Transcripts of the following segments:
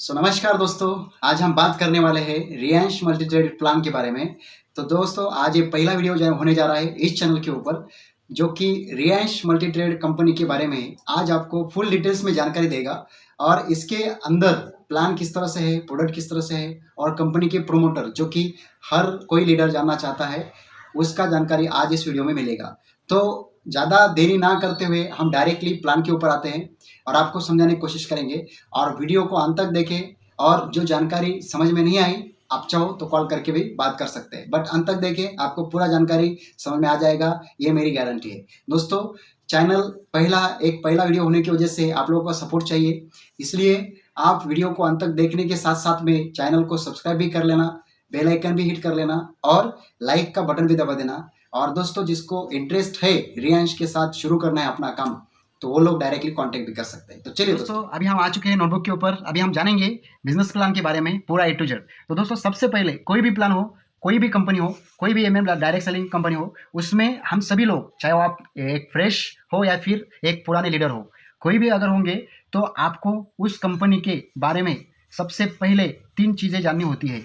नमस्कार दोस्तों, आज हम बात करने वाले हैं रियांश मल्टी ट्रेड प्लान के बारे में। तो दोस्तों, आज ये पहला वीडियो जो होने जा रहा है इस चैनल के ऊपर, जो कि रियांश मल्टी ट्रेड कंपनी के बारे में है। आज आपको फुल डिटेल्स में जानकारी देगा और इसके अंदर प्लान किस तरह से है, प्रोडक्ट किस तरह से है और कंपनी के प्रोमोटर जो कि हर कोई लीडर जानना चाहता है, उसका जानकारी आज इस वीडियो में मिलेगा। तो ज़्यादा देरी ना करते हुए हम डायरेक्टली प्लान के ऊपर आते हैं और आपको समझाने की कोशिश करेंगे। और वीडियो को अंत तक देखें और जो जानकारी समझ में नहीं आई, आप चाहो तो कॉल करके भी बात कर सकते हैं, बट अंत तक देखें, आपको पूरा जानकारी समझ में आ जाएगा, ये मेरी गारंटी है। दोस्तों, चैनल पहला वीडियो होने की वजह से आप लोगों का सपोर्ट चाहिए, इसलिए आप वीडियो को अंत तक देखने के साथ साथ में चैनल को सब्सक्राइब भी कर लेना, बेल आइकन भी हिट कर लेना और लाइक का बटन भी दबा देना। और दोस्तों, जिसको इंटरेस्ट है रियांश के साथ शुरू करना है अपना काम, तो वो लोग डायरेक्टली कांटेक्ट भी कर सकते हैं। तो चलिए दोस्तों, अभी हम आ चुके हैं नोटबुक के ऊपर। अभी हम जानेंगे बिजनेस प्लान के बारे में पूरा A to Z। तो दोस्तों, सबसे पहले कोई भी प्लान हो, कोई भी कंपनी हो, कोई भी MM डायरेक्ट सेलिंग कंपनी हो, उसमें हम सभी लोग, चाहे वो आप एक फ्रेश हो या फिर एक पुराने लीडर हो, कोई भी अगर होंगे, तो आपको उस कंपनी के बारे में सबसे पहले 3 चीज़ें जाननी होती है।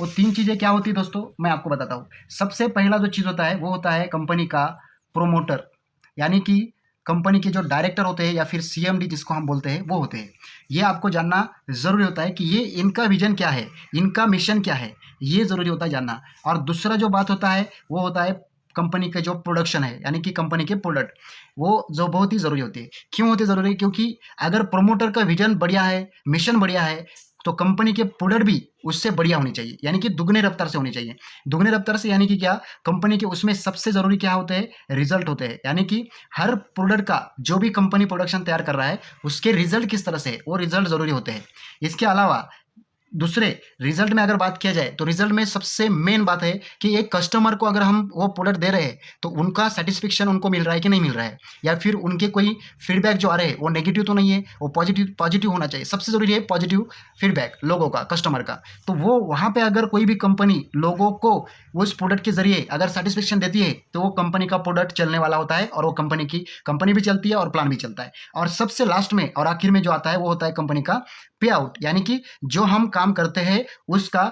वो 3 चीज़ें क्या होती है दोस्तों, मैं आपको बताता हूँ। सबसे पहला जो चीज़ होता है वो होता है कंपनी का प्रोमोटर, यानी कि कंपनी के जो डायरेक्टर होते हैं या फिर CMD जिसको हम बोलते हैं, वो होते हैं। ये आपको जानना ज़रूरी होता है कि ये इनका विजन क्या है, इनका मिशन क्या है, ये ज़रूरी होता है जानना। और दूसरा जो बात होता है वो होता है कंपनी का जो प्रोडक्शन है, यानी कि कंपनी के प्रोडक्ट, वो जो बहुत ही ज़रूरी होती है। क्यों होते ज़रूरी? क्योंकि अगर प्रोमोटर का विजन बढ़िया है, मिशन बढ़िया है, तो कंपनी के प्रोडक्ट भी उससे बढ़िया होनी चाहिए, यानी कि दुगने रफ्तार से होनी चाहिए। दुगने रफ्तार से यानी कि क्या, कंपनी के उसमें सबसे ज़रूरी क्या होते हैं, रिजल्ट होते हैं। यानी कि हर प्रोडक्ट का जो भी कंपनी प्रोडक्शन तैयार कर रहा है, उसके रिजल्ट किस तरह से है, वो रिजल्ट ज़रूरी होते हैं। इसके अलावा दूसरे रिजल्ट में अगर बात किया जाए, तो रिजल्ट में सबसे मेन बात है कि एक कस्टमर को अगर हम वो प्रोडक्ट दे रहे हैं, तो उनका सेटिस्फेक्शन उनको मिल रहा है कि नहीं मिल रहा है, या फिर उनके कोई फीडबैक जो आ रहे हैं वो नेगेटिव तो नहीं है, वो पॉजिटिव होना चाहिए। सबसे ज़रूरी है पॉजिटिव फीडबैक लोगों का, कस्टमर का। तो वो वहाँ पे अगर कोई भी कंपनी लोगों को उस प्रोडक्ट के ज़रिए अगर सेटिस्फेक्शन देती है, तो वो कंपनी का प्रोडक्ट चलने वाला होता है और वो कंपनी भी चलती है और प्लान भी चलता है। और सबसे लास्ट में और आखिर में जो आता है वो होता है कंपनी का पे आउट, यानी कि जो हम काम करते हैं उसका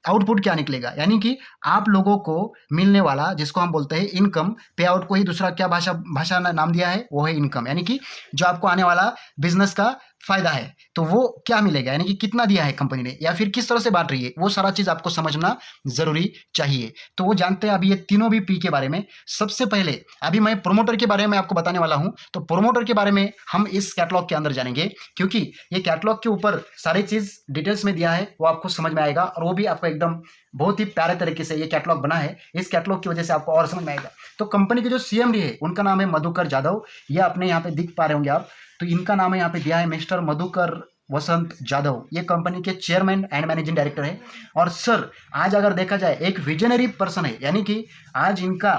आउटपुट क्या निकलेगा, यानी कि आप लोगों को मिलने वाला, जिसको हम बोलते हैं इनकम। पे आउट को ही दूसरा क्या भाषा नाम दिया है, वो है इनकम, यानी कि जो आपको आने वाला बिजनेस का फायदा है, तो वो क्या मिलेगा, यानी कि कितना दिया है कंपनी ने या फिर किस तरह से बांट रही है, वो सारा चीज़ आपको समझना ज़रूरी चाहिए। तो वो जानते हैं अभी ये तीनों भी P के बारे में। सबसे पहले अभी मैं प्रोमोटर के बारे में आपको बताने वाला हूँ। तो प्रोमोटर के बारे में हम इस कैटलॉग के अंदर जानेंगे, क्योंकि ये कैटलॉग के ऊपर सारी चीज़ डिटेल्स में दिया है, वो आपको समझ में आएगा और वो भी आपको एकदम बहुत ही प्यारे तरीके से ये कैटलॉग बना है। इस कैटलॉग की वजह से आपको और समझ में आएगा। तो कंपनी के जो CMD है, उनका नाम है मधुकर जाधव। ये अपने यहाँ पे दिख पा रहे होंगे आप। तो इनका नाम है यहाँ पे दिया है मिस्टर मधुकर वसंत जाधव। ये कंपनी के चेयरमैन एंड मैनेजिंग डायरेक्टर है। और सर, आज अगर देखा जाए एक विजनरी पर्सन है, यानी कि आज इनका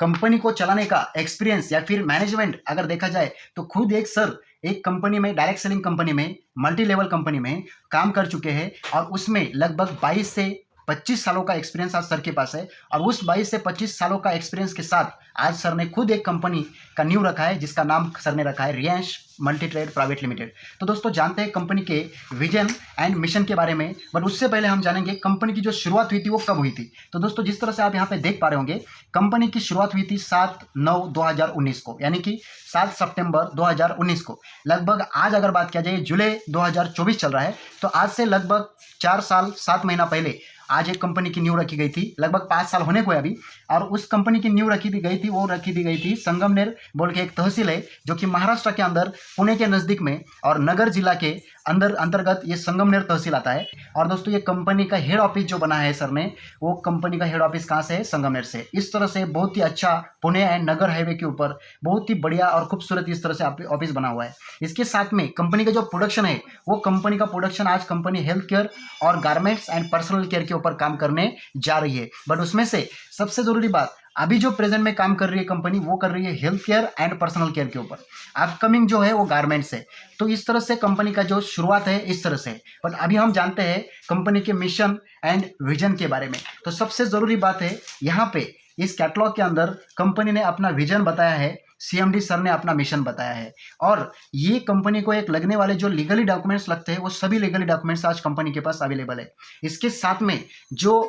कंपनी को चलाने का एक्सपीरियंस या फिर मैनेजमेंट अगर देखा जाए, तो खुद एक सर एक कंपनी में, डायरेक्ट सेलिंग कंपनी में, मल्टी लेवल कंपनी में काम कर चुके हैं और उसमें लगभग 22 से 25 सालों का एक्सपीरियंस आज सर के पास है। और उस 22 से 25 सालों का एक्सपीरियंस के साथ आज सर ने खुद एक कंपनी का नींव रखा है, जिसका नाम सर ने रखा है Riyansh multi trade private limited. तो दोस्तों, जानते हैं कंपनी के विजन एंड मिशन के बारे में, बट उससे पहले हम जानेंगे कंपनी की जो शुरुआत हुई थी वो कब हुई थी। तो दोस्तों, जिस तरह से आप यहाँ पे देख पा रहे होंगे, कंपनी की शुरुआत हुई थी 7/9/2019 को, यानी कि 7 सितंबर 2019 को। लगभग आज अगर बात किया जाए, जुलाई 2024 चल रहा है, तो आज से लगभग 4 साल 7 महीना पहले आज एक कंपनी की नींव रखी गई थी। लगभग 5 साल होने को है अभी। और उस कंपनी की नींव रखी दी गई थी संगमनेर बोल के एक तहसील है, जो कि महाराष्ट्र के अंदर पुणे के नज़दीक में, और नगर जिला के अंतर्गत ये संगमनेर तहसील आता है। और दोस्तों, ये कंपनी का हेड ऑफिस जो बना है सर ने, वो कंपनी का हेड ऑफिस कहाँ से है, संगमनेर से। इस तरह से बहुत ही अच्छा पुणे एंड नगर हाईवे के ऊपर बहुत ही बढ़िया और खूबसूरत इस तरह से ऑफिस बना हुआ है। इसके साथ में कंपनी का जो प्रोडक्शन है, वो कंपनी का प्रोडक्शन आज कंपनी हेल्थ केयर और गारमेंट्स एंड पर्सनल केयर के ऊपर काम करने जा रही है। बट उसमें से सबसे ज़रूरी बात, अभी जो प्रेजेंट में काम कर रही है कंपनी, वो कर रही है health care and personal care के ऊपर। अपकमिंग जो है वो गारमेंट्स है। तो इस तरह से कंपनी का जो शुरुआत है इस तरह से है। बट अभी हम जानते हैं कंपनी के मिशन एंड विजन के बारे में। तो सबसे ज़रूरी बात है यहाँ पे, इस कैटलॉग के अंदर कंपनी ने अपना विजन बताया है CMD सर ने अपना मिशन बताया है। और ये कंपनी को एक लगने वाले जो लीगली डॉक्यूमेंट्स लगते हैं वो सभी लीगली डॉक्यूमेंट्स आज कंपनी के पास अवेलेबल है। इसके साथ में जो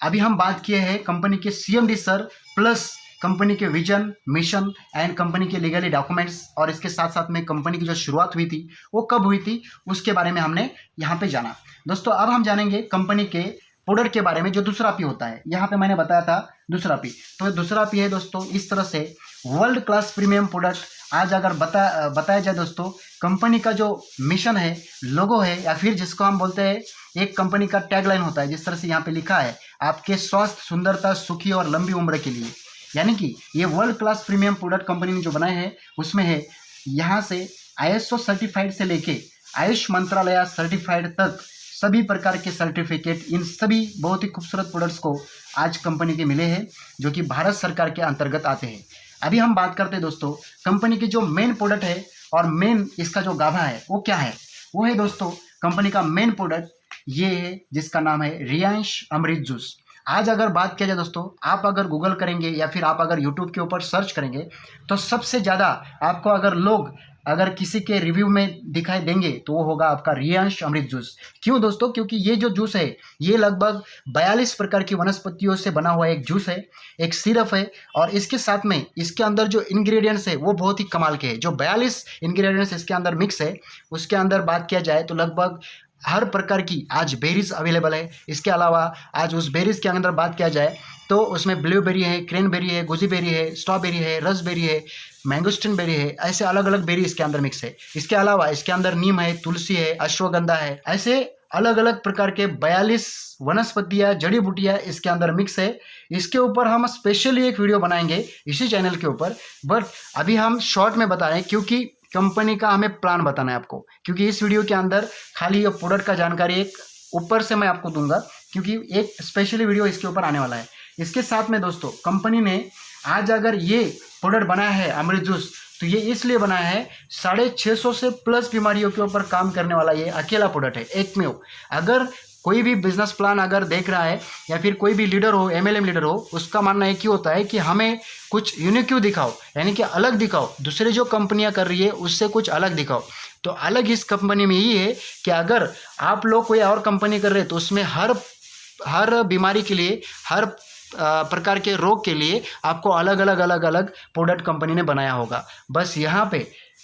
अभी हम बात किए हैं कंपनी के CMD सर प्लस कंपनी के विजन, मिशन एंड कंपनी के लीगली डॉक्यूमेंट्स, और इसके साथ साथ में कंपनी की जो शुरुआत हुई थी वो कब हुई थी उसके बारे में हमने यहाँ पे जाना। दोस्तों अब हम जानेंगे कंपनी के प्रोडक्ट के बारे में जो दूसरा P होता है। यहाँ पे मैंने बताया था दूसरा P, तो दूसरा P है दोस्तों इस तरह से वर्ल्ड क्लास प्रीमियम प्रोडक्ट। आज अगर बताया जाए दोस्तों कंपनी का जो मिशन है, लोगो है, या फिर जिसको हम बोलते हैं एक कंपनी का टैगलाइन होता है, जिस तरह से यहाँ पे लिखा है आपके स्वास्थ्य, सुंदरता, सुखी और लंबी उम्र के लिए, यानी कि ये world class premium product company ने जो बनाए हैं उसमें है यहाँ से ISO सर्टिफाइड से लेके आयुष मंत्रालय सर्टिफाइड तक सभी प्रकार के सर्टिफिकेट इन सभी बहुत ही खूबसूरत प्रोडक्ट्स को आज कंपनी के मिले हैं जो कि भारत सरकार के अंतर्गत आते हैं। अभी हम बात करते हैं दोस्तों कंपनी की जो मेन प्रोडक्ट है और मेन इसका जो गाभा है वो क्या है। वो है दोस्तों कंपनी का मेन प्रोडक्ट ये है जिसका नाम है रियांश अमृत जूस। आज अगर बात किया जाए दोस्तों, आप अगर गूगल करेंगे या फिर आप अगर यूट्यूब के ऊपर सर्च करेंगे तो सबसे ज़्यादा आपको अगर किसी के रिव्यू में दिखाई देंगे तो वो होगा आपका रियांश अमृत जूस। क्यों दोस्तों? क्योंकि ये जो जूस है ये लगभग 42 प्रकार की वनस्पतियों से बना हुआ एक जूस है, एक सिरप है, और इसके साथ में इसके अंदर जो इंग्रेडिएंट्स है वो बहुत ही कमाल के हैं। जो 42 इंग्रेडिएंट्स इसके अंदर मिक्स है उसके अंदर बात किया जाए तो लगभग हर प्रकार की आज बेरीज अवेलेबल है। इसके अलावा आज उस बेरीज के अंदर बात किया जाए तो उसमें ब्लूबेरी है, क्रेनबेरी है, गुजीबेरी है, स्ट्रॉबेरी है, रसबेरी है, मैंगोस्टिन बेरी है, ऐसे अलग अलग बेरी इसके अंदर मिक्स है। इसके अलावा इसके अंदर नीम है, तुलसी है, अश्वगंधा है, ऐसे अलग अलग प्रकार के 42 वनस्पतियाँ, जड़ी बूटियाँ इसके अंदर मिक्स है। इसके ऊपर हम स्पेशली एक वीडियो बनाएंगे इसी चैनल के ऊपर, बट अभी हम शॉर्ट में बता रहे हैं क्योंकि कंपनी का हमें प्लान बताना है आपको। क्योंकि इस वीडियो के अंदर खाली ये प्रोडक्ट का जानकारी एक ऊपर से मैं आपको दूंगा क्योंकि एक स्पेशली वीडियो इसके ऊपर आने वाला है। इसके साथ में दोस्तों कंपनी ने आज अगर ये प्रोडक्ट बनाया है अमृत जूस तो ये इसलिए बनाया है 650 से प्लस बीमारियों के ऊपर काम करने वाला ये अकेला प्रोडक्ट है, एकमेव। अगर कोई भी बिजनेस प्लान अगर देख रहा है या फिर कोई भी लीडर हो, MLM लीडर हो, उसका मानना एक ही होता है कि हमें कुछ यूनिक क्यों दिखाओ, यानी कि अलग दिखाओ, दूसरे जो कंपनियां कर रही है उससे कुछ अलग दिखाओ। तो अलग इस कंपनी में ये है कि अगर आप लोग कोई और कंपनी कर रहे हैं तो उसमें हर बीमारी के लिए, हर प्रकार के रोग के लिए आपको अलग अलग प्रोडक्ट कंपनी ने बनाया होगा। बस यहाँ पे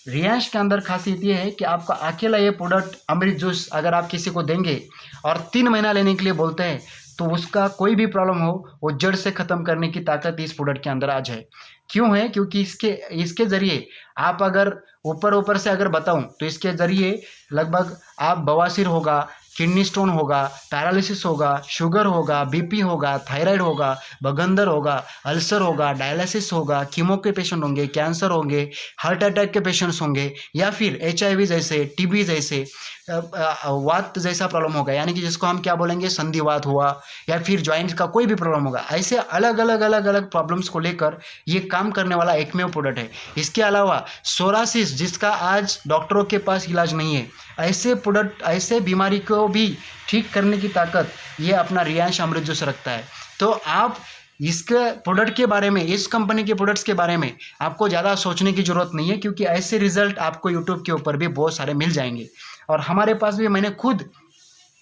रियांश के अंदर खासियत ये है कि आपका अकेला ये प्रोडक्ट अमृत जूस अगर आप किसी को देंगे और 3 महीना लेने के लिए बोलते हैं तो उसका कोई भी प्रॉब्लम हो वो जड़ से ख़त्म करने की ताकत इस प्रोडक्ट के अंदर आज है। क्यों है? क्योंकि इसके ज़रिए आप अगर ऊपर से अगर बताऊं तो इसके ज़रिए लगभग आप बवासीर होगा, किडनी स्टोन होगा, पैरालिसिस होगा, शुगर होगा, BP होगा, थायराइड होगा, बगंदर होगा, अल्सर होगा, डायलिसिस होगा, कीमो के पेशेंट होंगे, कैंसर होंगे, हार्ट अटैक के पेशेंट्स होंगे, या फिर HIV जैसे, TB जैसे, वात जैसा प्रॉब्लम होगा, यानी कि जिसको हम क्या बोलेंगे संधिवात हुआ, या फिर जॉइंट का कोई भी प्रॉब्लम होगा। ऐसे अलग अलग प्रॉब्लम्स को लेकर ये काम करने वाला एकमेव प्रोडक्ट है। इसके अलावा सोरासिस जिसका आज डॉक्टरों के पास इलाज नहीं है, ऐसे प्रोडक्ट, ऐसे बीमारी को भी ठीक करने की ताकत ये अपना रियांश अमृत जूस रखता है। तो आप इसके प्रोडक्ट के बारे में, इस कंपनी के प्रोडक्ट्स के बारे में आपको ज़्यादा सोचने की ज़रूरत नहीं है क्योंकि ऐसे रिजल्ट आपको यूट्यूब के ऊपर भी बहुत सारे मिल जाएंगे। और हमारे पास भी मैंने खुद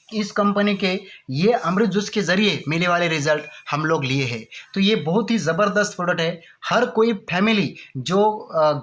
इस कंपनी के ये अमृत जूस के ज़रिए मिले वाले रिजल्ट हम लोग लिए हैं। तो ये बहुत ही ज़बरदस्त प्रोडक्ट है। हर कोई फैमिली जो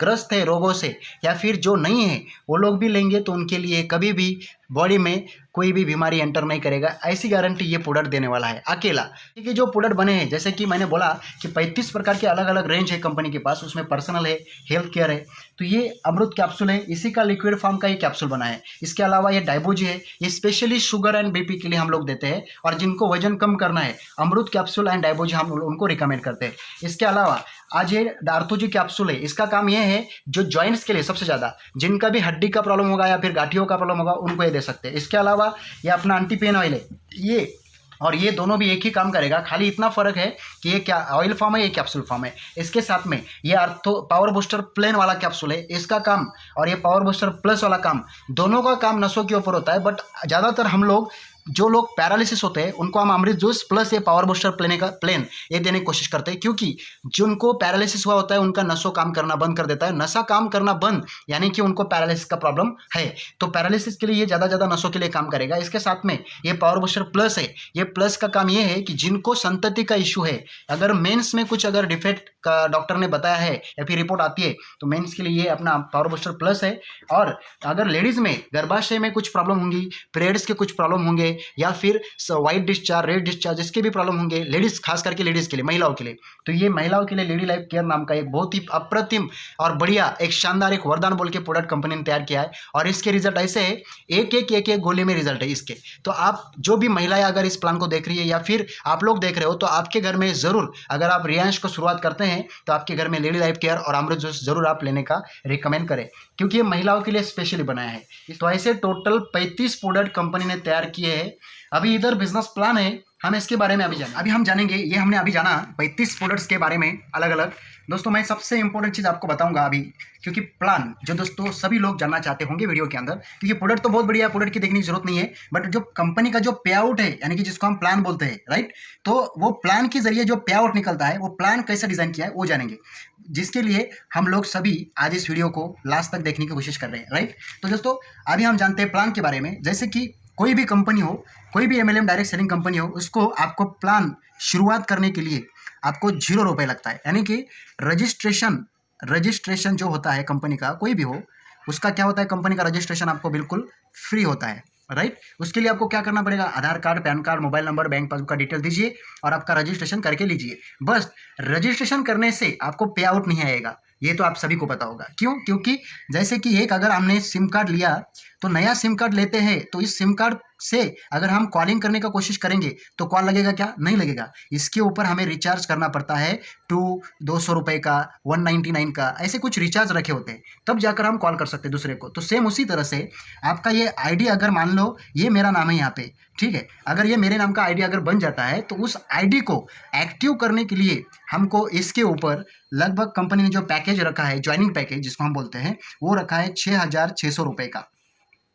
ग्रस्त है रोगों से या फिर जो नहीं है वो लोग भी लेंगे तो उनके लिए कभी भी बॉडी में कोई भी बीमारी एंटर नहीं करेगा, ऐसी गारंटी ये प्रोडक्ट देने वाला है अकेला। क्योंकि जो प्रोडक्ट बने हैं जैसे कि मैंने बोला कि 35 प्रकार के अलग अलग रेंज है कंपनी के पास, उसमें पर्सनल है, हेल्थ केयर है। तो ये अमृत कैप्सूल है, इसी का लिक्विड फॉर्म का ये कैप्सूल बना है। इसके अलावा ये डायबोजी है, ये स्पेशली शुगर एंड BP के लिए हम लोग देते हैं, और जिनको वजन कम करना है अमृत कैप्सूल एंड डायबोजी हम उनको रिकमेंड करते हैं। इसके अलावा आज ये आर्थोजी कैप्सूल है, इसका काम यह है जो जॉइंट्स के लिए सबसे ज़्यादा, जिनका भी हड्डी का प्रॉब्लम होगा या फिर गांठियों का प्रॉब्लम होगा उनको ये दे सकते हैं। इसके अलावा ये अपना एंटी पेन ऑयल है, ये और ये दोनों भी एक ही काम करेगा, खाली इतना फ़र्क है कि ये क्या ऑयल फॉर्म है, ये कैप्सूल फॉर्म है। इसके साथ में ये आर्थो पावर बूस्टर प्लेन वाला कैप्सूल है, इसका काम और ये पावर बूस्टर प्लस वाला काम, दोनों का काम नसों के ऊपर होता है। बट ज़्यादातर हम लोग जो लोग पैरालिसिस होते हैं उनको हम अमृत जूस प्लस ये पावर बूस्टर प्लेन ये देने की कोशिश करते हैं, क्योंकि जिनको पैरालिसिस हुआ होता है उनका नसों काम करना बंद कर देता है। नसा काम करना बंद यानी कि उनको पैरालिसिस का प्रॉब्लम है, तो पैरालिसिस के लिए ये ज़्यादा नसों के लिए काम करेगा। इसके साथ में ये पावर बूस्टर प्लस है, ये प्लस का काम ये है कि जिनको संतति का इशू है, अगर मेंस में कुछ अगर डिफेक्ट का डॉक्टर ने बताया है या फिर रिपोर्ट आती है तो मेंस के लिए ये अपना पावर बूस्टर प्लस है। और अगर लेडीज़ में गर्भाशय में कुछ प्रॉब्लम होंगी, पीरियड्स के कुछ प्रॉब्लम होंगे या फिर वाइट डिस्चार्ज, रेड डिस्चार्ज, इसके भी प्रॉब्लम होंगे लेडीज़, खास करके लेडीज़ के लिए, महिलाओं के लिए, तो ये महिलाओं के लिए लेडी लाइफ केयर नाम का एक बहुत ही अप्रतिम और बढ़िया एक शानदार एक वरदान बोल के प्रोडक्ट कंपनी ने तैयार किया है। और इसके रिजल्ट ऐसे है, एक गोली में रिजल्ट है इसके। तो आप जो भी महिलाएं अगर इस प्लान को देख रही है या फिर आप लोग देख रहे हो तो आपके घर में ज़रूर, अगर आप रियांश को शुरुआत करते हैं तो आपके घर में लेडी लाइफ केयर और अमृत जूस जरूर आप लेने का रिकमेंड करें, क्योंकि ये महिलाओं के लिए स्पेशली बनाया है। तो ऐसे टोटल 35 प्रोडक्ट कंपनी ने तैयार किए हैं। अभी इधर बिजनेस प्लान है, हम इसके बारे में अभी हम जानेंगे। ये हमने अभी जाना 35 प्रोडक्ट्स के बारे में अलग अलग। दोस्तों मैं सबसे इंपॉर्टेंट चीज़ आपको बताऊंगा अभी, क्योंकि प्लान जो दोस्तों सभी लोग जानना चाहते होंगे वीडियो के अंदर, क्योंकि प्रोडक्ट तो बहुत बढ़िया, प्रोडक्ट की देखने की जरूरत नहीं है, बट जो कंपनी का जो पे आउट है यानी कि जिसको हम प्लान बोलते हैं, राइट, तो वो प्लान के जरिए जो पे आउट निकलता है वो प्लान कैसे डिजाइन किया है वो जानेंगे, जिसके लिए हम लोग सभी आज इस वीडियो को लास्ट तक देखने की कोशिश कर रहे हैं, राइट। तो दोस्तों अभी हम जानते हैं प्लान के बारे में। जैसे कि कोई भी कंपनी हो, कोई भी MLM डायरेक्ट सेलिंग कंपनी हो, उसको आपको प्लान शुरुआत करने के लिए आपको 0 रुपये लगता है, यानी कि रजिस्ट्रेशन जो होता है कंपनी का, कोई भी हो, उसका क्या होता है, कंपनी का रजिस्ट्रेशन आपको बिल्कुल फ्री होता है, राइट। उसके लिए आपको क्या करना पड़ेगा, Aadhaar card, PAN card, mobile number, bank passbook का डिटेल दीजिए और आपका रजिस्ट्रेशन करके लीजिए। बस रजिस्ट्रेशन करने से आपको पे आउट नहीं आएगा, ये तो आप सभी को पता होगा। क्यों? क्योंकि जैसे कि एक अगर हमने सिम कार्ड लिया तो नया सिम कार्ड लेते हैं तो इस सिम कार्ड से अगर हम कॉलिंग करने का कोशिश करेंगे तो कॉल लगेगा क्या? नहीं लगेगा। इसके ऊपर हमें रिचार्ज करना पड़ता है 200 रुपये का, 199 का, ऐसे कुछ रिचार्ज रखे होते हैं, तब जाकर हम कॉल कर सकते हैं दूसरे को। तो सेम उसी तरह से आपका ये आईडी, अगर मान लो ये मेरा नाम है यहाँ पे, ठीक है, अगर ये मेरे नाम का आईडी अगर बन जाता है तो उस आईडी को एक्टिव करने के लिए हमको इसके ऊपर लगभग कंपनी ने जो पैकेज रखा है, ज्वाइनिंग पैकेज जिसको हम बोलते हैं, वो रखा है 6,600 रुपये का।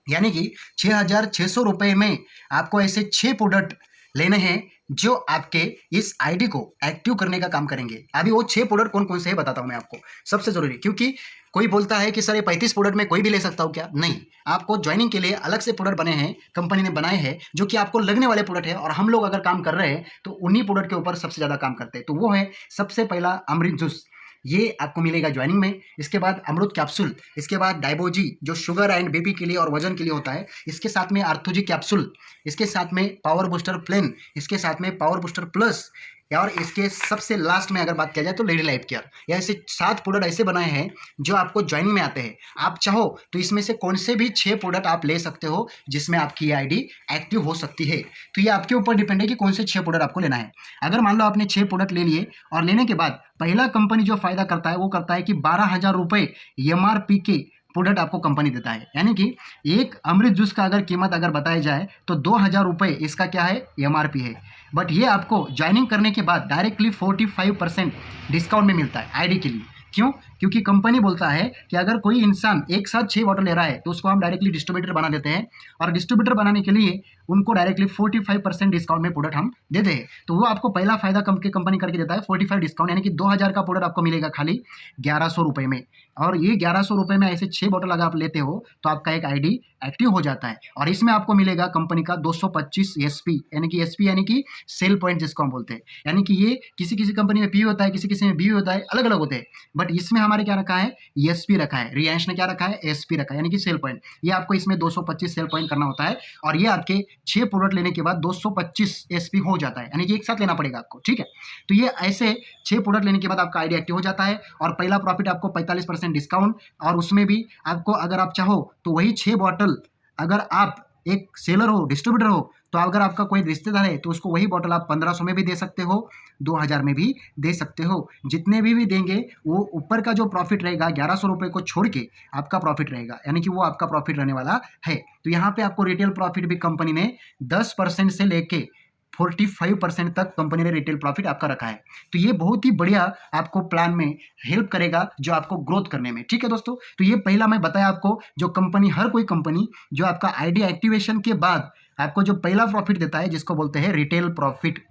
यानी कि 6,600 रुपये में आपको ऐसे 6 प्रोडक्ट लेने हैं जो आपके इस आईडी को एक्टिव करने का काम करेंगे। अभी वो 6 प्रोडक्ट कौन कौन से है बताता हूँ मैं आपको, सबसे जरूरी, क्योंकि कोई बोलता है कि सर ये 35 प्रोडक्ट में कोई भी ले सकता हूँ क्या? नहीं, आपको ज्वाइनिंग के लिए अलग से प्रोडक्ट बने हैं, कंपनी ने बनाए हैं, जो कि आपको लगने वाले प्रोडक्ट है। और हम लोग अगर काम कर रहे हैं तो उन्हीं प्रोडक्ट के ऊपर सबसे ज़्यादा काम करते हैं। तो वो है सबसे पहला अमृत जूस, ये आपको मिलेगा ज्वाइनिंग में। इसके बाद अमृत कैप्सूल, इसके बाद डायबोजी जो शुगर एंड बीपी के लिए और वजन के लिए होता है, इसके साथ में आर्थोजी कैप्सूल, इसके साथ में पावर बूस्टर प्लेन, इसके साथ में पावर बूस्टर प्लस, और इसके सबसे लास्ट में अगर बात किया जाए तो लेडी लाइफ केयर। या ऐसे 7 प्रोडक्ट ऐसे बनाए हैं जो आपको ज्वाइनिंग में आते हैं। आप चाहो तो इसमें से कौन से भी 6 प्रोडक्ट आप ले सकते हो जिसमें आपकी आईडी एक्टिव हो सकती है। तो ये आपके ऊपर डिपेंड है कि कौन से 6 प्रोडक्ट आपको लेना है। अगर मान लो आपने 6 प्रोडक्ट ले लिए और लेने के बाद पहला कंपनी जो फायदा करता है वो करता है कि 12,000 रुपये MRP के प्रोडक्ट आपको कंपनी देता है। यानी कि एक अमृत जूस का अगर कीमत अगर बताया जाए तो 2,000 रुपये इसका क्या है, MRP है। बट ये आपको ज्वाइनिंग करने के बाद डायरेक्टली 45% डिस्काउंट में मिलता है आईडी के लिए। क्यों? क्योंकि कंपनी बोलता है कि अगर कोई इंसान एक साथ 6 बॉटल ले रहा है तो उसको हम डायरेक्टली डिस्ट्रीब्यूटर बना देते हैं, और डिस्ट्रीब्यूटर बनाने के लिए उनको डायरेक्टली 45% डिस्काउंट में प्रोडक्ट हम देते हैं। तो वो आपको पहला फायदा कंपनी करके देता है 45 डिस्काउंट, यानी कि 2,000 का प्रोडक्ट आपको मिलेगा खाली 1,100 रुपये में। और ये 1,100 रुपये में ऐसे 6 बॉटल अगर आप लेते हो तो आपका एक आईडी एक्टिव हो जाता है। और इसमें आपको मिलेगा कंपनी का 225 SP, यानी कि SP यानी कि सेल पॉइंट जिसको हम बोलते हैं। यानी कि ये किसी किसी कंपनी में P होता है, किसी किसी में B होता है, अलग अलग होते हैं। बट इसमें हमारे क्या रखा है, SP रखा है। रियांश ने क्या रखा है, SP रखा है, यानी कि सेल पॉइंट। ये आपको इसमें 225 सेल पॉइंट करना होता है और ये आपके 6 प्रोडक्ट लेने के बाद 225 SP हो जाता है, यानी कि एक साथ लेना पड़ेगा आपको, ठीक है। तो ये ऐसे 6 प्रोडक्ट लेने के बाद आपका आईडी एक्टिव हो जाता है और पहला प्रॉफिट आपको 45% डिस्काउंट। और उसमें भी आपको अगर आप चाहो तो वही 6 बॉटल, अगर आप एक सेलर हो, डिस्ट्रीब्यूटर हो, तो अगर आपका कोई रिश्तेदार है तो उसको वही बॉटल आप 1,500 में भी दे सकते हो, 2,000 में भी दे सकते हो। जितने भी देंगे वो ऊपर का जो प्रॉफिट रहेगा 1,100 रुपये को छोड़ के आपका प्रॉफिट रहेगा, यानी कि वो आपका प्रॉफिट रहने वाला है। तो यहाँ पे आपको रिटेल प्रॉफिट भी कंपनी ने 10% से लेके 45% तक कंपनी ने रिटेल प्रॉफिट आपका रखा है। तो ये बहुत ही बढ़िया आपको प्लान में हेल्प करेगा जो आपको ग्रोथ करने में, ठीक है दोस्तों। तो ये पहला मैं बताया आपको, जो कंपनी, हर कोई कंपनी जो आपका आईडी एक्टिवेशन के बाद आपको जो पहला प्रॉफिट देता है जिसको बोलते हैं रिटेल प्रॉफिट,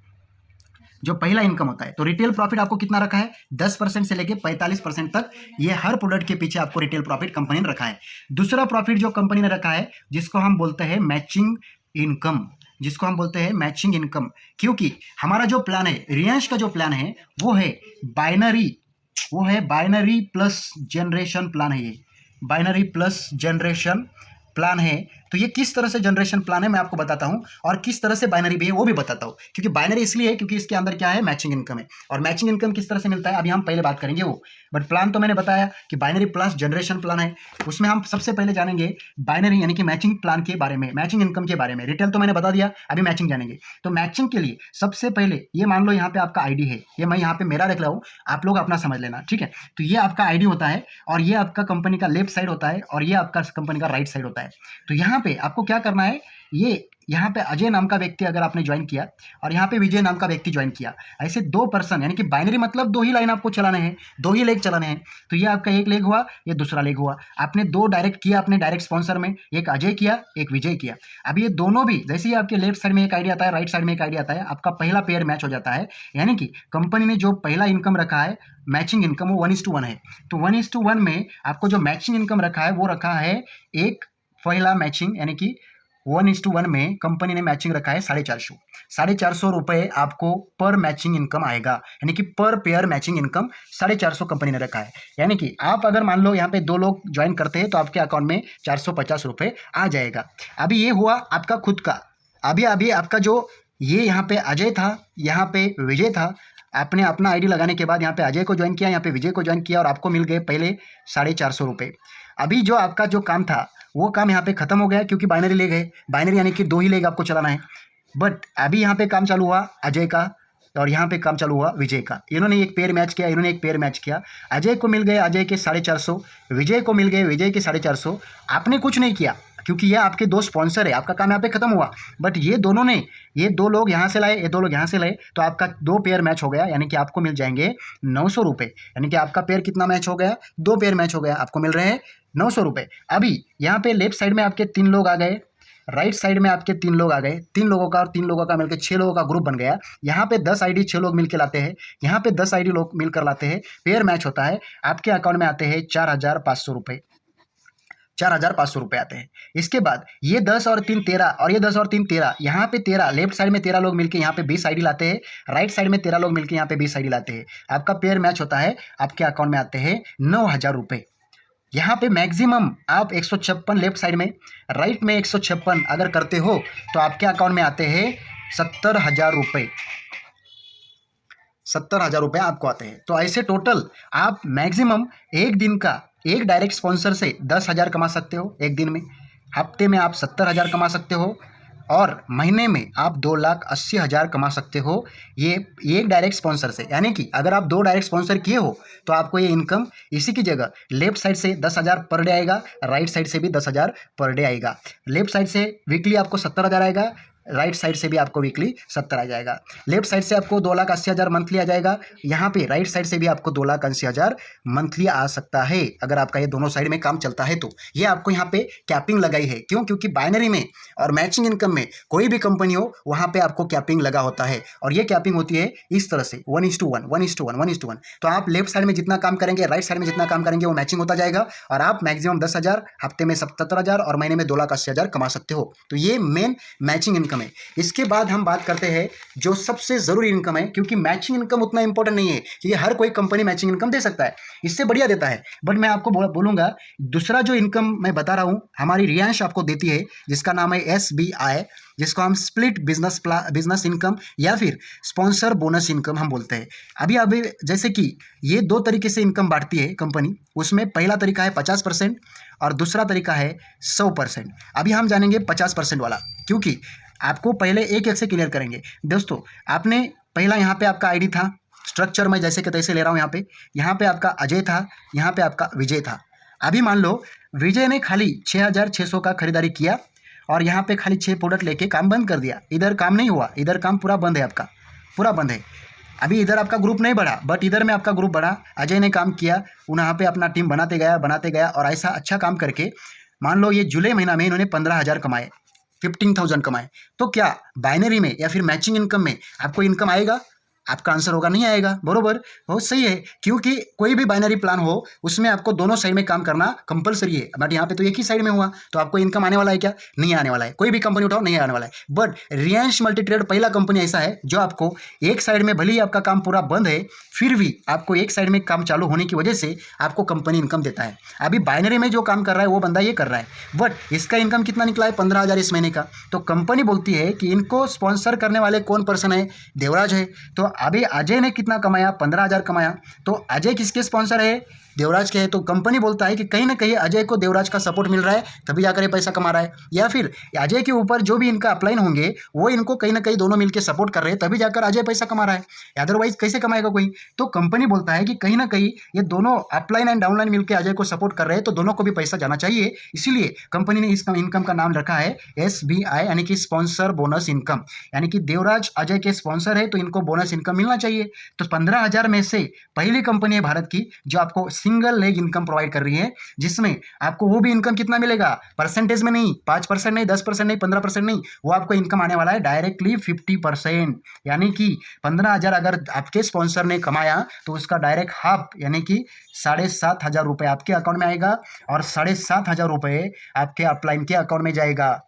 जो पहला इनकम होता है। तो रिटेल प्रॉफिट आपको कितना रखा है, 10% से लेके 45% तक, ये हर प्रोडक्ट के पीछे आपको रिटेल प्रॉफिट कंपनी ने रखा है। दूसरा प्रॉफिट जो कंपनी ने रखा है जिसको हम बोलते हैं मैचिंग इनकम, जिसको हम बोलते हैं मैचिंग इनकम, क्योंकि हमारा जो प्लान है, रियांश का जो प्लान है वो है बाइनरी प्लस जनरेशन प्लान है। ये बाइनरी प्लस जनरेशन प्लान है। तो ये किस तरह से जनरेशन प्लान है मैं आपको बताता हूं, और किस तरह से बाइनरी भी है वो भी बताता हूं। क्योंकि बाइनरी इसलिए है क्योंकि इसके अंदर क्या है, मैचिंग इनकम है। और मैचिंग इनकम किस तरह से मिलता है अभी हम पहले बात करेंगे वो, बट प्लान तो मैंने बताया कि बाइनरी प्लस जनरेशन प्लान है। उसमें हम सबसे पहले जानेंगे बाइनरी यानी कि मैचिंग प्लान के बारे में, मैचिंग इनकम के बारे में। रिटेल तो मैंने बता दिया, अभी मैचिंग जानेंगे। तो मैचिंग के लिए सबसे पहले ये मान लो यहाँ पे आपका आईडी है, ये मैं यहाँ पे मेरा रख रहा हूँ, आप लोग अपना समझ लेना, ठीक है। तो ये आपका आईडी होता है और ये आपका कंपनी का लेफ्ट साइड होता है और ये आपका कंपनी का राइट साइड होता है। तो यहाँ पे आपको क्या करना है, ये यहाँ पे अजय नाम का व्यक्ति अगर आपने ज्वाइन किया और यहाँ पे विजय नाम का व्यक्ति ज्वाइन किया, ऐसे दो पर्सन, यानी कि बाइनरी मतलब दो ही लाइन आपको चलाने हैं, दो ही लेग चलाने हैं। तो ये आपका एक लेग हुआ, ये दूसरा लेग हुआ। आपने दो डायरेक्ट किया, अपने डायरेक्ट स्पॉन्सर में, एक अजय किया, एक विजय किया। अब ये दोनों भी जैसे ही आपके लेफ्ट साइड में एक आईडी आता है, राइट साइड में एक आईडी आता है, आपका पहला पेयर मैच हो जाता है। यानी कि कंपनी ने जो पहला इनकम रखा है मैचिंग इनकम, वो 1:1 है। तो 1:1 में आपको जो मैचिंग इनकम रखा है वो रखा है एक पहला मैचिंग, यानी कि 1:1 में कंपनी ने मैचिंग रखा है 450 रुपये आपको पर मैचिंग इनकम आएगा। यानी कि पर पेयर मैचिंग इनकम 450 कंपनी ने रखा है। यानी कि आप अगर मान लो यहाँ पे दो लोग ज्वाइन करते हैं तो आपके अकाउंट में 450 रुपये आ जाएगा। अभी ये हुआ आपका खुद का। अभी आपका जो ये यहाँ पे अजय था, यहाँ पे विजय था, आपने अपना आईडी लगाने के बाद यहाँ पे अजय को ज्वाइन किया, यहाँ पे विजय को ज्वाइन किया और आपको मिल गए पहले 450 रुपये। अभी जो आपका जो काम था वो काम यहाँ पे खत्म हो गया क्योंकि बाइनरी लेग है। बाइनरी यानी कि दो ही लेग आपको चलाना है। बट अभी यहाँ पे काम चालू हुआ अजय का और यहाँ पे काम चालू हुआ विजय का। इन्होंने एक पेयर मैच किया, अजय को मिल गए अजय के 450, विजय को मिल गए विजय के 450। आपने कुछ नहीं किया क्योंकि ये आपके दो स्पॉन्सर है, आपका काम यहाँ पे खत्म हुआ। बट ये दोनों ने, ये दो लोग यहाँ से लाए, ये दो लोग यहाँ से लाए, तो आपका दो पेयर मैच हो गया। यानी कि आपको मिल जाएंगे 900 रुपये। यानी कि आपका पेयर कितना मैच हो गया, दो पेयर मैच हो गया, आपको मिल रहे हैं 900 रुपये। अभी यहाँ पे लेफ्ट साइड में आपके 3 लोग आ गए, राइट साइड में आपके 3 लोग आ गए। 3 लोगों का और 3 लोगों का मिलकर 6 लोगों का ग्रुप बन गया। यहाँ पे 10 आईडी 6 लोग मिलकर लाते हैं, यहाँ पे 10 आईडी लोग मिलकर लाते हैं, पेयर मैच होता है। आपके अकाउंट में आते हैं 4,500 रुपये, 4,500 रुपये आते हैं। इसके बाद ये 10 और 3 13 और ये 10 और 3 13, यहाँ पे 13, लेफ्ट साइड में 13 लोग मिलकर यहाँ पे 20 आईडी लाते हैं, राइट साइड में 13 लोग मिलकर यहाँ पे 20 आईडी लाते हैं। आपका पेयर मैच होता है, आपके अकाउंट में आते हैं 9,000 रुपये। यहाँ पे मैक्सिमम आप 156 लेफ्ट साइड में, राइट में 156 अगर करते हो तो आपके अकाउंट में आते हैं 70,000 रुपये। 70,000 रुपये आपको आते हैं। तो ऐसे टोटल आप मैक्सिमम एक दिन का एक डायरेक्ट स्पॉन्सर से 10,000 कमा सकते हो एक दिन में, हफ्ते में आप 70,000 कमा सकते हो और महीने में आप 2,80,000 कमा सकते हो ये एक डायरेक्ट स्पॉन्सर से। यानी कि अगर आप 2 डायरेक्ट स्पॉन्सर किए हो तो आपको ये इनकम इसी की जगह लेफ्ट साइड से 10,000 पर डे आएगा, राइट साइड से भी 10,000 पर डे आएगा। लेफ्ट साइड से वीकली आपको 70,000 आएगा, राइट साइड से भी आपको वीकली 70 आ जाएगा। लेफ्ट साइड से आपको 2,80,000 मंथली आ जाएगा, यहाँ पे राइट साइड से भी आपको 2,80,000 मंथली आ सकता है अगर आपका ये दोनों साइड में काम चलता है। तो ये आपको यहाँ पे कैपिंग लगाई है। क्यों? क्योंकि बाइनरी में और मैचिंग इनकम में कोई भी कंपनी हो वहाँ पे आपको कैपिंग लगा होता है और ये कैपिंग होती है इस तरह से 1:1, 1:1, 1:1। तो आप लेफ्ट साइड में जितना काम करेंगे, राइट साइड में जितना काम करेंगे वो मैचिंग होता जाएगा और आप मैक्सिमम 10,000, हफ्ते में 70,000 और महीने में 2,80,000 कमा सकते हो। तो ये मेन मैचिंग इनकम है। इसके बाद हम बात करते हैं जो सबसे ज़रूरी इनकम है, क्योंकि मैचिंग इनकम उतना इंपॉर्टेंट नहीं है कि हर कोई कंपनी मैचिंग इनकम दे सकता है, इससे बढ़िया देता है। बट मैं आपको बोलूँगा दूसरा जो इनकम मैं बता रहा हूँ हमारी रियांश आपको देती है, जिसका नाम है SBI, जिसको हम स्प्लिट बिजनेस इनकम या फिर स्पॉन्सर बोनस इनकम हम बोलते हैं। अभी जैसे कि ये 2 तरीके से इनकम बांटती है कंपनी, उसमें पहला तरीका है 50% और दूसरा तरीका है 100%। अभी हम जानेंगे 50% वाला, क्योंकि आपको पहले एक से क्लियर करेंगे। दोस्तों आपने पहला यहाँ पे आपका आईडी था, स्ट्रक्चर में जैसे कि तैसे ले रहा हूँ, यहाँ पे आपका अजय था, यहाँ पे आपका विजय था। अभी मान लो विजय ने खाली 6,600 का खरीदारी किया और यहाँ पे खाली 6 प्रोडक्ट लेके काम बंद कर दिया। इधर काम नहीं हुआ, इधर काम पूरा बंद है, आपका पूरा बंद है। अभी इधर आपका ग्रुप नहीं बढ़ा, बट इधर में आपका ग्रुप बढ़ा। अजय ने काम किया, वहाँ पे अपना टीम बनाते गया और ऐसा अच्छा काम करके मान लो ये जुलाई महीना में इन्होंने 15,000 कमाए। 15,000 कमाए, तो क्या बाइनरी में या फिर मैचिंग इनकम में आपको इनकम आएगा? आपका आंसर होगा नहीं आएगा, बरोबर। बहुत सही है, क्योंकि कोई भी बाइनरी प्लान हो उसमें आपको दोनों साइड में काम करना कंपलसरी है। बट यहाँ पे तो एक ही साइड में हुआ, तो आपको इनकम आने वाला है क्या? नहीं आने वाला है। कोई भी कंपनी उठाओ, नहीं आने वाला है। बट रिलायंस मल्टीट्रेड पहला कंपनी ऐसा है जो आपको एक साइड में भले ही आपका काम पूरा बंद है, फिर भी आपको एक साइड में काम चालू होने की वजह से आपको कंपनी इनकम देता है। अभी बाइनरी में जो काम कर रहा है वो बंदा ये कर रहा है, बट इसका इनकम कितना निकला है? 15,000 इस महीने का। तो कंपनी बोलती है कि इनको स्पॉन्सर करने वाले कौन पर्सन है? देवराज है। तो अभी अजय ने कितना कमाया? 15,000 कमाया। तो अजय किसके स्पॉन्सर है? देवराज के है। तो कंपनी बोलता है कि कहीं ना कहीं अजय को देवराज का सपोर्ट मिल रहा है, तभी जाकर ये पैसा कमा रहा है। या फिर अजय के ऊपर जो भी इनका अपलाइन होंगे वो इनको कहीं ना कहीं दोनों मिलकर सपोर्ट कर रहे हैं, तभी जाकर अजय पैसा कमा रहा है। अदरवाइज कैसे कमाएगा कोई? तो कंपनी बोलता है कि कहीं ना कहीं ये दोनों अपलाइन एंड डाउनलाइन मिलकर अजय को सपोर्ट कर रहे हैं, तो दोनों को भी पैसा जाना चाहिए। इसीलिए कंपनी ने इस इनकम का नाम रखा है SBI, यानी कि स्पॉन्सर बोनस इनकम। यानी कि देवराज अजय के स्पॉन्सर है, तो इनको बोनस इनकम मिलना चाहिए। तो 15,000 में से पहली कंपनी है भारत की जो आपको सिंगल लेग इनकम प्रोवाइड कर रही है, जिसमें आपको वो भी इनकम कितना मिलेगा? परसेंटेज में नहीं, 5% नहीं, 10% नहीं, 15% नहीं, वो आपको इनकम आने वाला है डायरेक्टली 50%। यानी कि 15,000 अगर आपके स्पॉन्सर ने कमाया तो उसका डायरेक्ट हाफ, यानी कि 7,500 रुपये आपके अकाउंट में आएगा और 7,500 रुपये आपके अपलाइन के अकाउंट में जाएगा।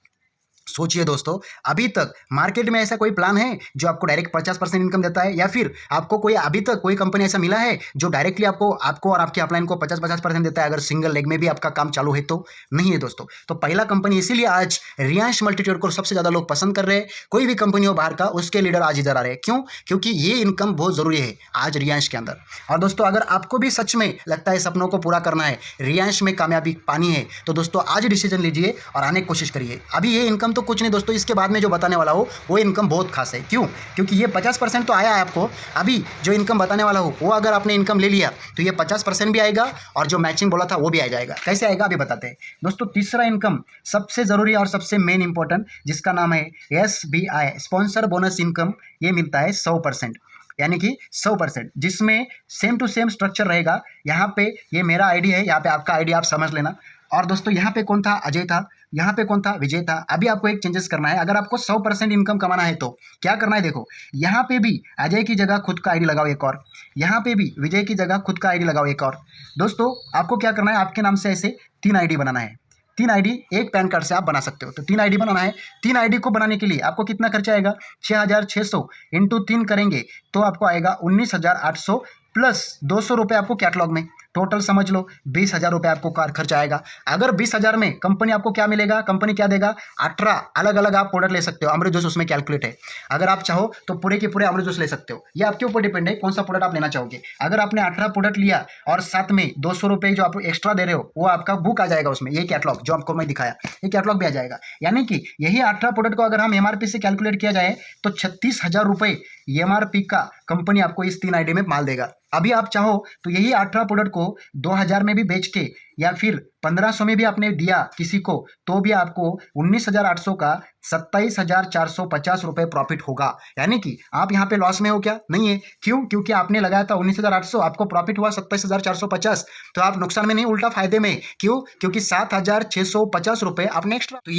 सोचिए दोस्तों, अभी तक मार्केट में ऐसा कोई प्लान है जो आपको डायरेक्ट 50% इनकम देता है? या फिर आपको कोई अभी तक कोई कंपनी ऐसा मिला है जो डायरेक्टली आपको और आपके अपलाइन को 50% देता है अगर सिंगल लेग में भी आपका काम चालू है? तो नहीं है दोस्तों। तो पहला कंपनी, इसीलिए आज रिलायंस मल्टीट्रेड को सबसे ज़्यादा लोग पसंद कर रहे हैं। कोई भी कंपनी हो बाहर का, उसके लीडर आज इधर आ रहे हैं। क्यों? क्योंकि ये इनकम बहुत ज़रूरी है आज रिलायंस के अंदर। और दोस्तों, अगर आपको भी सच में लगता है सपनों को पूरा करना है, रिलायंस में कामयाबी पानी है, तो दोस्तों आज डिसीजन लीजिए और आने की कोशिश करिए। अभी ये इनकम तो कुछ नहीं दोस्तों, इसके बाद में जो बताने वाला हो वो इनकम बहुत खास है। क्यों? क्योंकि ये 50% तो आया है आपको। अभी जो इनकम बताने वाला हो वो अगर आपने इनकम ले लिया तो ये 50% भी आएगा और जो मैचिंग बोला था वो भी आ जाएगा। कैसे आएगा अभी बताते हैं दोस्तों। तीसरा इनकम सबसे ज़रूरी और सबसे मेन इंपॉर्टेंट, जिसका नाम है SBI स्पॉन्सर बोनस इनकम। ये मिलता है 100%, यानी कि 100%, जिसमें सेम टू सेम स्ट्रक्चर रहेगा। यहाँ पे ये मेरा आईडी है, यहाँ पे आपका आईडी, आप समझ लेना। और दोस्तों यहाँ पे कौन था? अजय था। यहाँ पे कौन था? विजय था। अभी आपको एक चेंजेस करना है। अगर आपको 100% इनकम कमाना है तो क्या करना है? देखो, यहाँ पे भी अजय की जगह खुद का आईडी लगाओ एक और, यहाँ पे भी विजय की जगह खुद का आईडी लगाओ एक और। दोस्तों आपको क्या करना है? आपके नाम से ऐसे 3 आईडी बनाना है। 3 आईडी एक पैन कार्ड से आप बना सकते हो। तो 3 आईडी बनाना है। 3 आईडी को बनाने के लिए आपको कितना खर्चा आएगा? 6,600 इंटू 3 करेंगे तो आपको आएगा 19,800 प्लस 200 रुपये आपको कैटलॉग में। टोटल समझ लो 20,000 रुपये आपको खर्चा आएगा। अगर 20,000 में कंपनी आपको क्या मिलेगा? कंपनी क्या देगा? 18 अलग अलग आप प्रोडक्ट ले सकते हो। अमृत जूस उसमें कैलकुलेट है। अगर आप चाहो तो पूरे के पूरे अमृत जूस ले सकते हो। ये आपके ऊपर डिपेंड है कौन सा प्रोडक्ट आप लेना चाहोगे। अगर आपने 18 प्रोडक्ट लिया और साथ में 200 रुपये जो आप एक्स्ट्रा दे रहे हो वो आपका बुक आ जाएगा उसमें। ये कैटलॉग जो आपको मैं दिखाया, ये कैटलॉग भी आ जाएगा। यानी कि यही 18 प्रोडक्ट को अगर हम MRP से कैलकुलेट किया जाए तो 36,000 रुपये MRP का कंपनी आपको इस 3 आईडी में माल देगा। अभी आप चाहो तो यही 18 प्रोडक्ट को 2,000 में भी बेच के या फिर 1,500 में भी आपने दिया किसी को, तो भी आपको 19,800 का 27,450 रुपये प्रॉफिट होगा। यानी कि आप यहाँ पे लॉस में हो क्या? नहीं है। क्यों? क्योंकि आपने लगाया था 19,800, आपको प्रॉफिट हुआ 27,450, तो आप नुकसान में नहीं, उल्टा फायदे में। क्यों? क्योंकि 7,650 रुपये आपने एक्स्ट्रा, तो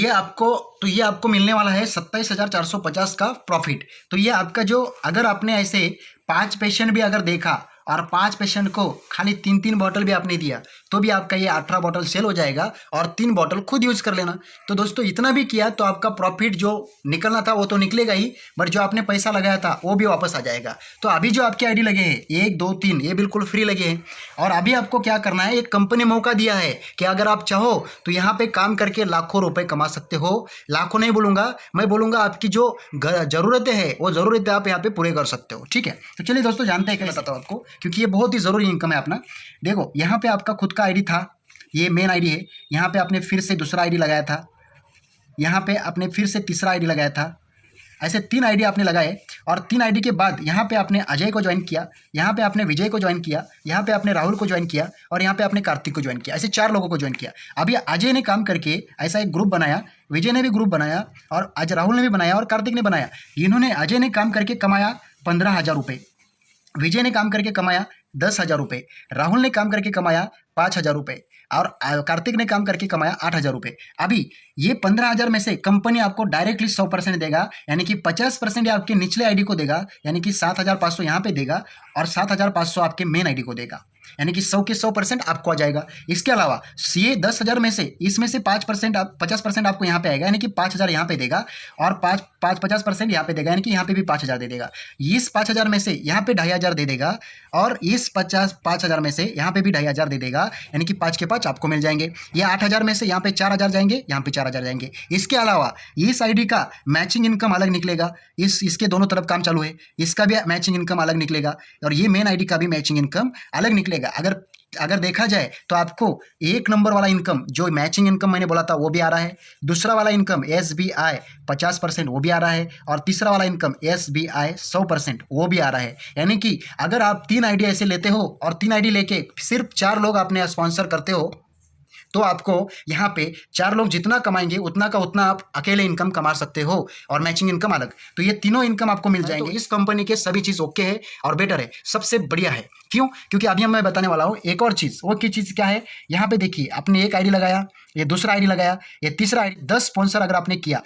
ये आपको मिलने वाला है 27,450 का प्रॉफिट। तो ये आपका जो, अगर आपने ऐसे 5 पेशेंट भी अगर देखा और 5 पेशेंट को खाली 3-3 बॉटल भी आपने दिया तो भी आपका ये 18 बॉटल सेल हो जाएगा और 3 बॉटल खुद यूज कर लेना। तो दोस्तों इतना भी किया तो आपका प्रॉफिट जो निकलना था वो तो निकलेगा ही, बट जो आपने पैसा लगाया था वो भी वापस आ जाएगा। तो अभी जो आपके आईडी लगे हैं 1, 2, 3, ये बिल्कुल फ्री लगे हैं। और अभी आपको क्या करना है, एक कंपनी मौका दिया है कि अगर आप चाहो तो यहाँ पे काम करके लाखों रुपए कमा सकते हो। लाखों नहीं बोलूँगा, मैं बोलूँगा आपकी जो ज़रूरतें हैं वो ज़रूरतें आप यहाँ पे पूरे कर सकते हो। ठीक है, तो चलिए दोस्तों जानते हैं, क्या बताता हूँ आपको, क्योंकि ये बहुत ही ज़रूरी इनकम है अपना। देखो यहाँ पे आपका खुद का आईडी था, ये मेन आईडी है। यहाँ पे आपने फिर से दूसरा आईडी लगाया था, यहाँ पे आपने फिर से तीसरा आईडी लगाया था। ऐसे 3 आईडी आपने लगाए और 3 आईडी के बाद यहाँ पे आपने अजय को ज्वाइन किया, यहाँ पे आपने विजय को ज्वाइन किया, यहाँ पे आपने राहुल को ज्वाइन किया और यहाँ पे आपने कार्तिक को ज्वाइन किया। ऐसे 4 लोगों को ज्वाइन किया। अभी अजय ने काम करके ऐसा एक ग्रुप बनाया, विजय ने भी ग्रुप बनाया और आज राहुल ने भी बनाया और कार्तिक ने बनाया। इन्होंने, अजय ने काम करके कमाया 15,000 रुपये, विजय ने काम करके कमाया 10,000 रुपये, राहुल ने काम करके कमाया 5,000 रुपये, और कार्तिक ने काम करके कमाया 8,000 रुपये। अभी ये 15,000 में से कंपनी आपको डायरेक्टली 100% देगा, यानी कि 50% आपके निचले आईडी को देगा, यानी कि 7,500 यहाँ पे देगा और 7,500 आपके मेन आईडी को देगा, यानी कि 100 के 100% आपको आ जाएगा। इसके अलावा ये 10,000 में से इसमें से 5% 50% आपको यहाँ पे आएगा, यानी कि 5,000 यहाँ पे देगा और 50% यहाँ पे देगा, यानी कि यहाँ पे भी 5,000 दे देगा। इस 5,000 में से यहाँ पे 2,500 दे देगा और इस 5,000 में से यहाँ पे भी 2,500 दे देगा, यानी कि 5 के 5 आपको मिल जाएंगे। ये 8,000 में से यहाँ पे 4,000 जाएंगे, यहाँ पे 4,000 जाएंगे। इसके अलावा इस आईडी का मैचिंग इनकम अलग निकलेगा, इसके दोनों तरफ काम चालू है, इसका भी मैचिंग इनकम अलग निकलेगा और ये मेन आईडी का भी मैचिंग इनकम अलग निकलेगा। अगर देखा जाए तो आपको एक नंबर वाला इनकम जो मैचिंग इनकम मैंने बोला था वो भी आ रहा है, दूसरा वाला इनकम SBI 50% वो भी आ रहा है और तीसरा वाला इनकम SBI 100% वो भी आ रहा है। यानी कि अगर आप 3 आईडी ऐसे लेते हो और 3 आईडी लेके सिर्फ 4 लोग आपने स्पॉन्सर करते हो तो आपको यहाँ पे 4 लोग जितना कमाएंगे उतना का उतना आप अकेले इनकम कमा सकते हो और मैचिंग इनकम अलग। तो ये तीनों इनकम आपको मिल जाएंगे। तो इस कंपनी के सभी चीज़ ओके है और बेटर है, सबसे बढ़िया है। क्यों? क्योंकि अभी मैं बताने वाला हूँ एक और चीज़। वो की चीज़ क्या है, यहाँ पे देखिए आपने एक आईडी लगाया, ये दूसरा आईडी लगाया, ये तीसरा आईडी, 10 स्पॉन्सर अगर आपने किया,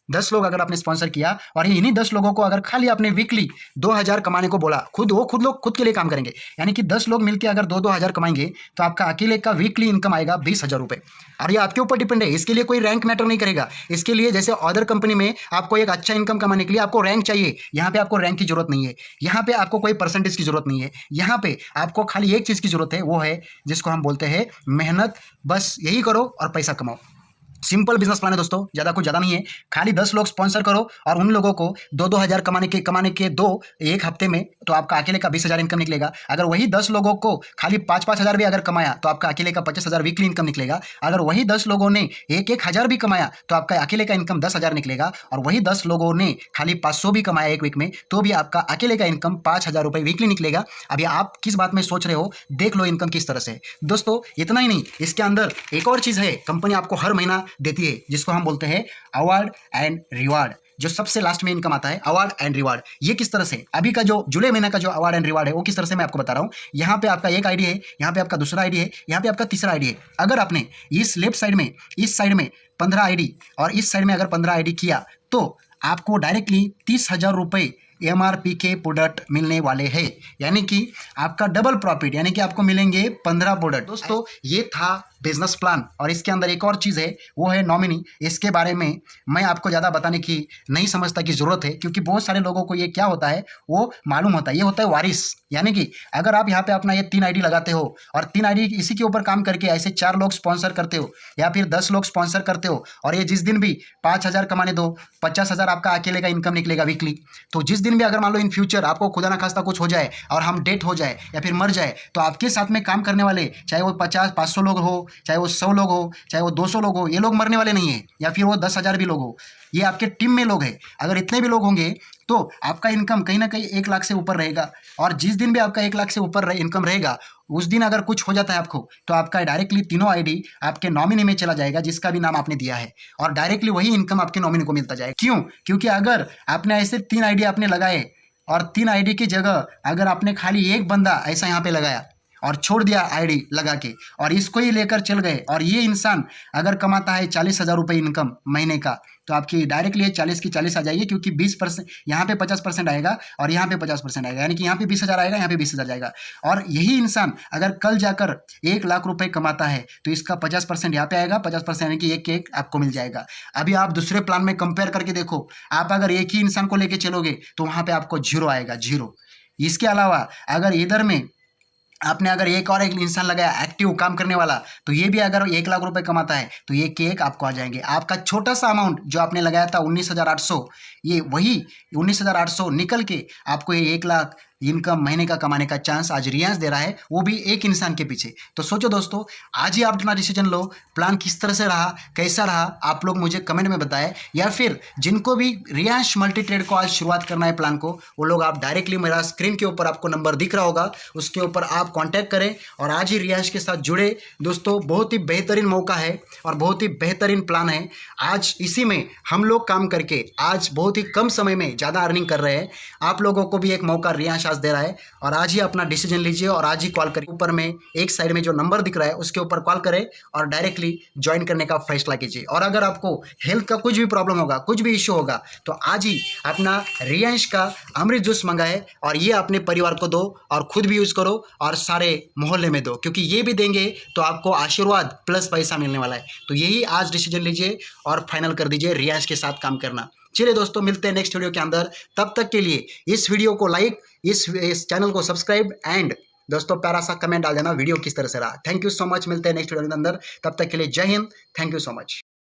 10 लोग अगर आपने स्पॉन्सर किया और इन्हीं 10 लोगों को अगर खाली आपने वीकली 2,000 कमाने को बोला, खुद लोग खुद के लिए काम करेंगे, यानी कि 10 लोग मिलकर अगर 2,000 कमाएंगे तो आपका अकेले का वीकली इनकम आएगा 20,000 रुपये। और ये आपके ऊपर डिपेंड है, इसके लिए कोई रैंक मैटर नहीं करेगा। इसके लिए जैसे अदर कंपनी में आपको एक अच्छा इनकम कमाने के लिए आपको रैंक चाहिए, यहाँ पे आपको रैंक की जरूरत नहीं है, यहाँ पे आपको कोई परसेंटेज की जरूरत नहीं है। यहाँ पे आपको खाली एक चीज़ की जरूरत है, वो है जिसको हम बोलते हैं मेहनत। बस यही करो और पैसा कमाओ। सिंपल बिजनेस प्लान है दोस्तों, ज़्यादा कुछ ज़्यादा नहीं है। खाली 10 लोग स्पॉन्सर करो और उन लोगों को 2,000 कमाने के एक हफ्ते में तो आपका अकेले का 20,000 इनकम निकलेगा। अगर वही 10 लोगों को खाली 5,000 भी अगर कमाया तो आपका अकेले का 50,000 वीकली इनकम निकलेगा। अगर वही 10 लोगों ने 1,000 भी कमाया तो आपका अकेले का इनकम 10,000 निकलेगा। और वही 10 लोगों ने खाली 500 भी कमाया एक वीक में तो भी आपका अकेले का इनकम 5,000 रुपये वीकली निकलेगा। अभी आप किस बात में सोच रहे हो, देख लो इनकम किस तरह से। दोस्तों इतना ही नहीं, इसके अंदर एक और चीज़ है, कंपनी आपको हर महीना देती है जिसको हम बोलते हैं अवार्ड एंड रिवार्ड। जो सबसे लास्ट में इनकम आता है अवार्ड एंड रिवार्ड। ये किस तरह से, अभी का जो जुलाई महीना का जो अवार्ड एंड रिवार्ड है वो किस तरह से मैं आपको बता रहा हूँ। यहाँ पे आपका एक आईडी है, यहाँ पे आपका दूसरा आईडी है, यहाँ पे आपका तीसरा आईडी है। अगर आपने इस लेफ्ट साइड में, इस साइड में 15 आईडी और इस साइड में अगर 15 आईडी किया तो आपको डायरेक्टली 30,000 रुपये MRP के प्रोडक्ट मिलने वाले हैं, यानी कि आपका डबल प्रॉफिट, यानी कि आपको मिलेंगे 15 प्रोडक्ट। दोस्तों ये था बिजनेस प्लान। और इसके अंदर एक और चीज़ है, वो है नॉमिनी। इसके बारे में मैं आपको ज़्यादा बताने की नहीं समझता की ज़रूरत है, क्योंकि बहुत सारे लोगों को ये क्या होता है वो मालूम होता है। ये होता है वारिस, यानी कि अगर आप यहाँ पे अपना ये 3 आईडी लगाते हो और 3 आईडी इसी के ऊपर काम करके ऐसे 4 लोग स्पॉन्सर करते हो या फिर 10 लोग स्पॉन्सर करते हो और ये जिस दिन भी 5,000 कमाने दो, 50,000 आपका अकेले का इनकम निकलेगा वीकली। तो जिस दिन भी अगर मान लो इन फ्यूचर आपको खुदा ना खास्ता कुछ हो जाए और हम डेथ हो जाए या फिर मर जाए तो आपके साथ में काम करने वाले, चाहे वो 500 लोग हो, चाहे वो 100 लोग हो, चाहे वो 200 लोग हो, ये लोग मरने वाले नहीं है। या फिर वो 10,000 भी लोग हो, ये आपके टीम में लोग हैं। अगर इतने भी लोग होंगे तो आपका इनकम कहीं ना कहीं 1 लाख से ऊपर रहेगा। और जिस दिन भी आपका 1 लाख से ऊपर इनकम रहेगा उस दिन अगर कुछ हो जाता है आपको तो आपका डायरेक्टली तीनों आईडी आपके नॉमिनी में चला जाएगा जिसका भी नाम आपने दिया है, और डायरेक्टली वही इनकम आपके नॉमिनी को मिलता जाएगा। क्यों? क्योंकि अगर आपने ऐसे 3 आईडी आपने लगाए और 3 आईडी की जगह अगर आपने खाली एक बंदा ऐसा यहाँ पे लगाया और छोड़ दिया आईडी लगा के और इसको ही लेकर चल गए, और ये इंसान अगर कमाता है 40,000 रुपये इनकम महीने का तो आपकी डायरेक्टली 40 की 40 आ जाएगी, क्योंकि 20% यहाँ पे 50% आएगा और यहाँ पे 50% आएगा, यानी कि यहाँ पे 20,000 आएगा, यहाँ पे 20,000 जाएगा। और यही इंसान अगर कल जाकर 1 लाख रुपए कमाता है तो इसका 50% यहाँ पे आएगा, 50% यानी कि एक आपको मिल जाएगा। अभी आप दूसरे प्लान में कंपेयर करके देखो, आप अगर एक ही इंसान को लेके चलोगे तो वहाँ पे आपको 0 आएगा, 0। इसके अलावा अगर इधर में आपने अगर एक इंसान लगाया एक्टिव काम करने वाला तो ये भी अगर 1 लाख रुपए कमाता है तो ये केक आपको आ जाएंगे। आपका छोटा सा अमाउंट जो आपने लगाया था 19,800, ये वही 19,800 निकल के आपको ये 1 लाख इनकम महीने का कमाने का चांस आज रियांश दे रहा है, वो भी एक इंसान के पीछे। तो सोचो दोस्तों, आज ही आप अपना डिसीजन लो, प्लान किस तरह से रहा, कैसा रहा, आप लोग मुझे कमेंट में बताएं। या फिर जिनको भी रियांश मल्टी ट्रेड को आज शुरुआत करना है प्लान को, वो लोग आप डायरेक्टली मेरा स्क्रीन के ऊपर आपको नंबर दिख रहा होगा, उसके ऊपर आप कॉन्टैक्ट करें और आज ही रियांश के साथ जुड़े। दोस्तों बहुत ही बेहतरीन मौका है और बहुत ही बेहतरीन प्लान है। आज इसी में हम लोग काम करके आज बहुत ही कम समय में ज़्यादा अर्निंग कर रहे हैं। आप लोगों को भी एक मौका रियांश चांस दे रहा है। और आज ही अपना डिसीजन लीजिए और आज ही कॉल करिए। ऊपर में एक साइड में जो नंबर दिख रहा है उसके ऊपर कॉल करें और डायरेक्टली ज्वाइन करने का फैसला कीजिए। और अगर आपको हेल्थ का कुछ भी प्रॉब्लम होगा, कुछ भी इश्यू होगा, तो आज ही अपना रियांश का अमृत जूस मंगाए और ये अपने परिवार को दो और खुद भी यूज़ करो और सारे मोहल्ले में दो, क्योंकि ये भी देंगे तो आपको आशीर्वाद प्लस पैसा मिलने वाला है। तो यही आज डिसीजन लीजिए और फाइनल कर दीजिए रियांश के साथ काम करना। चलिए दोस्तों, मिलते हैं नेक्स्ट वीडियो के अंदर। तब तक के लिए इस वीडियो को लाइक, इस चैनल को सब्सक्राइब एंड दोस्तों प्यारा सा कमेंट डाल देना वीडियो किस तरह से रहा। Thank you so much. मिलते हैं नेक्स्ट वीडियो के अंदर। तब तक के लिए जय Hind. Thank you so much.